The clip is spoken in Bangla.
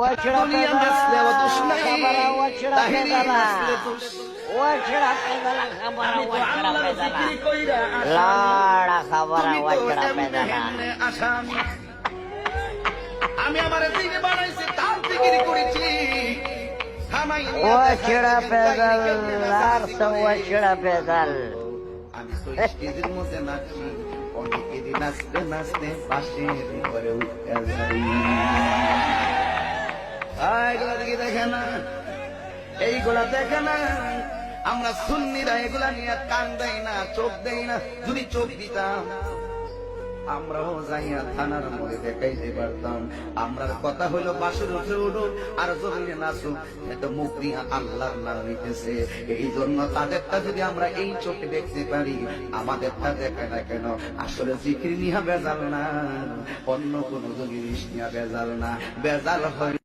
दुनिया नस्ले वो दुश नहीं ताहिरी नस्ले दुश আমি তো আল্লাহর জিকির কইরা তুমি তো এমনে আসামি আমি আমার দিনে বানাইছি তার জিকির করেছি আমি তো স্টেজের মধ্যে নাচছি অনেকেরই নাচতে নাচতে পাশে করে উঠতে যাই এইগুলা দিকে দেখে না এইগুলা দেখে না আমরা সুন্নিরা এগুলা নিয়ে কান দেই না চোখ দেই না যদি চোখ দিতাম আমরাও যাইয়া থানার মধ্যে দেখাইতে পারতাম আমরার কথা হইলো বাসুর উঠে উঠো আর জমিনে নাচুক এটা মুখ দিয়ে আল্লাহর নাম নিতেছে এই জন্য তাদেরটা যদি আমরা এই চোখে দেখতে পারি আমাদেরটা দেখে না কেন আসলে জিকির নিয়ে বেজাল না অন্য কোনো জিনিস নিয়ে বেজাল না বেজাল হয়